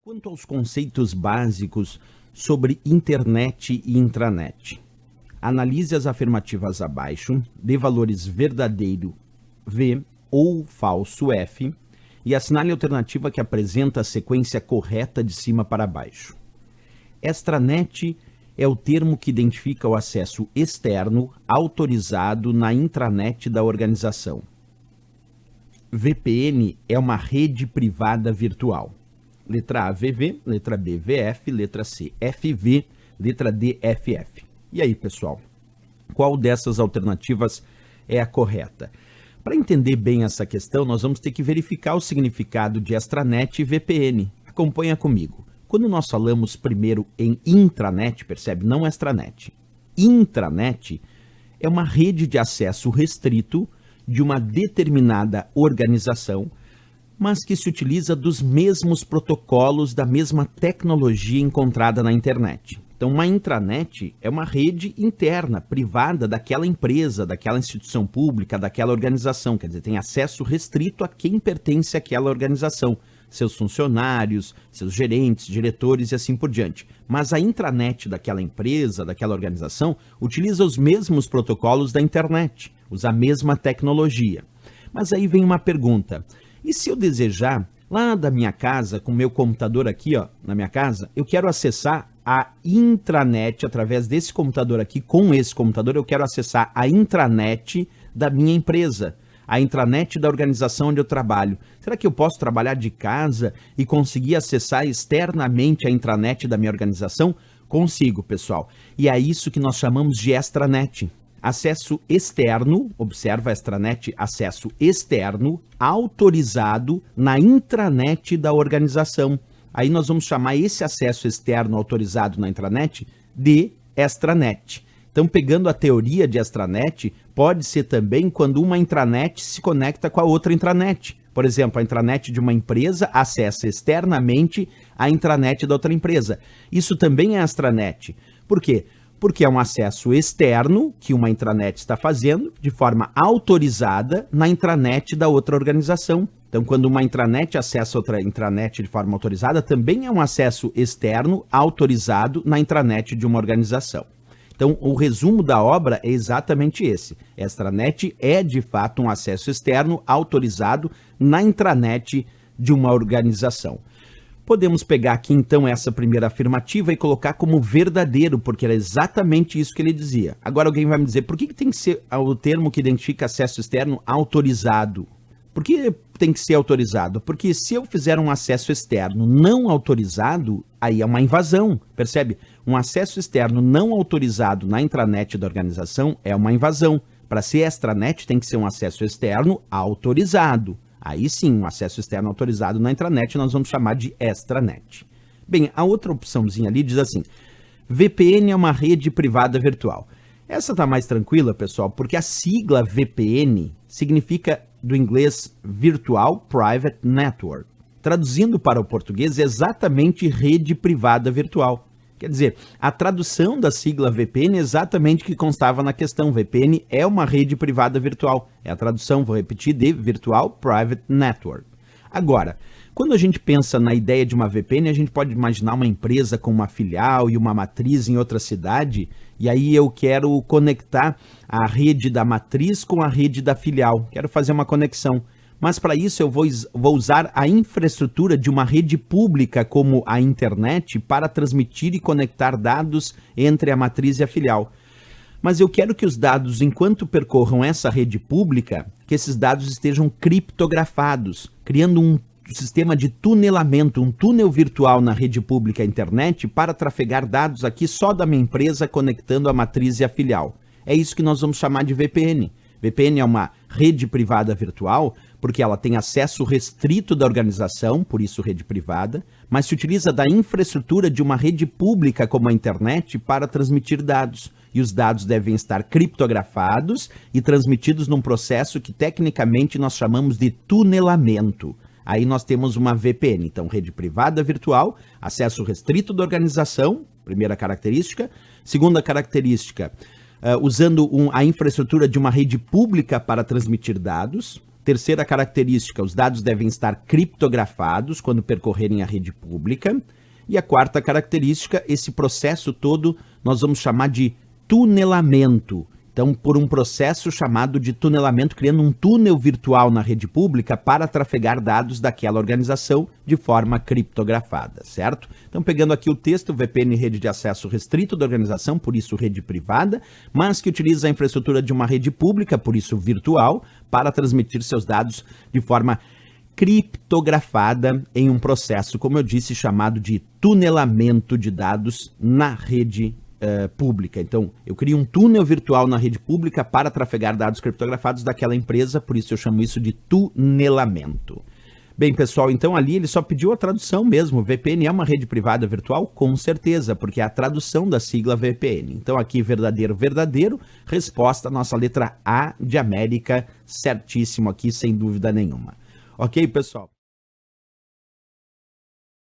Quanto aos conceitos básicos sobre internet e intranet, analise as afirmativas abaixo, dê valores verdadeiro V ou falso F e assinale a alternativa que apresenta a sequência correta de cima para baixo. Extranet é o termo que identifica o acesso externo autorizado na intranet da organização. VPN é uma rede privada virtual. Letra A, VV, letra B, VF, letra C, FV, letra D, FF. E aí, pessoal, qual dessas alternativas é a correta? Para entender bem essa questão, nós vamos ter que verificar o significado de extranet e VPN. Acompanha comigo. Quando nós falamos primeiro em intranet, percebe? Não extranet. Intranet é uma rede de acesso restrito de uma determinada organização, mas que se utiliza dos mesmos protocolos, da mesma tecnologia encontrada na internet. Então, uma intranet é uma rede interna, privada daquela empresa, daquela instituição pública, daquela organização. Quer dizer, tem acesso restrito a quem pertence àquela organização, seus funcionários, seus gerentes, diretores e assim por diante. Mas a intranet daquela empresa, daquela organização, utiliza os mesmos protocolos da internet, usa a mesma tecnologia. Mas aí vem uma pergunta. E se eu desejar, lá da minha casa, com o meu computador aqui, ó, na minha casa, eu quero acessar a intranet através desse computador aqui, com esse computador, eu quero acessar a intranet da minha empresa, a intranet da organização onde eu trabalho. Será que eu posso trabalhar de casa e conseguir acessar externamente a intranet da minha organização? Consigo, pessoal. E é isso que nós chamamos de extranet. Acesso externo, observa a extranet, acesso externo, autorizado na intranet da organização. Aí nós vamos chamar esse acesso externo autorizado na intranet de extranet. Então, pegando a teoria de extranet, pode ser também quando uma intranet se conecta com a outra intranet. Por exemplo, a intranet de uma empresa acessa externamente a intranet da outra empresa. Isso também é extranet. Por quê? Porque é um acesso externo que uma intranet está fazendo de forma autorizada na intranet da outra organização. Então, quando uma intranet acessa outra intranet de forma autorizada, também é um acesso externo autorizado na intranet de uma organização. Então, o resumo da obra é exatamente esse. Extranet é, de fato, um acesso externo autorizado na intranet de uma organização. Podemos pegar aqui, então, essa primeira afirmativa e colocar como verdadeiro, porque era exatamente isso que ele dizia. Agora alguém vai me dizer, por que tem que ser o termo que identifica acesso externo autorizado? Por que tem que ser autorizado? Porque se eu fizer um acesso externo não autorizado, aí é uma invasão, percebe? Um acesso externo não autorizado na intranet da organização é uma invasão. Para ser extranet tem que ser um acesso externo autorizado. Aí sim, um acesso externo autorizado na intranet nós vamos chamar de extranet. Bem, a outra opçãozinha ali diz assim, VPN é uma rede privada virtual. Essa está mais tranquila, pessoal, porque a sigla VPN significa do inglês Virtual Private Network. Traduzindo para o português, é exatamente rede privada virtual. Quer dizer, a tradução da sigla VPN é exatamente o que constava na questão. VPN é uma rede privada virtual. É a tradução, vou repetir, de Virtual Private Network. Agora, quando a gente pensa na ideia de uma VPN, a gente pode imaginar uma empresa com uma filial e uma matriz em outra cidade, e aí eu quero conectar a rede da matriz com a rede da filial. Quero fazer uma conexão. Mas para isso eu vou usar a infraestrutura de uma rede pública como a internet para transmitir e conectar dados entre a matriz e a filial. Mas eu quero que os dados, enquanto percorram essa rede pública, que esses dados estejam criptografados, criando um sistema de tunelamento, um túnel virtual na rede pública internet para trafegar dados aqui só da minha empresa conectando a matriz e a filial. É isso que nós vamos chamar de VPN. VPN é uma rede privada virtual, porque ela tem acesso restrito da organização, por isso rede privada, mas se utiliza da infraestrutura de uma rede pública como a internet para transmitir dados. E os dados devem estar criptografados e transmitidos num processo que tecnicamente nós chamamos de tunelamento. Aí nós temos uma VPN, então rede privada virtual, acesso restrito da organização, primeira característica. Segunda característica, usando a infraestrutura de uma rede pública para transmitir dados. Terceira característica, os dados devem estar criptografados quando percorrerem a rede pública. E a quarta característica, esse processo todo nós vamos chamar de tunelamento. Então, por um processo chamado de tunelamento, criando um túnel virtual na rede pública para trafegar dados daquela organização de forma criptografada, certo? Então, pegando aqui o texto, VPN, rede de acesso restrito da organização, por isso rede privada, mas que utiliza a infraestrutura de uma rede pública, por isso virtual, para transmitir seus dados de forma criptografada em um processo, como eu disse, chamado de tunelamento de dados na rede pública. Então, eu crio um túnel virtual na rede pública para trafegar dados criptografados daquela empresa, por isso eu chamo isso de tunelamento. Bem, pessoal, então ali ele só pediu a tradução mesmo. VPN é uma rede privada virtual? Com certeza, porque é a tradução da sigla VPN. Então aqui, verdadeiro, verdadeiro, resposta, nossa letra A de América, certíssimo aqui, sem dúvida nenhuma. Ok, pessoal?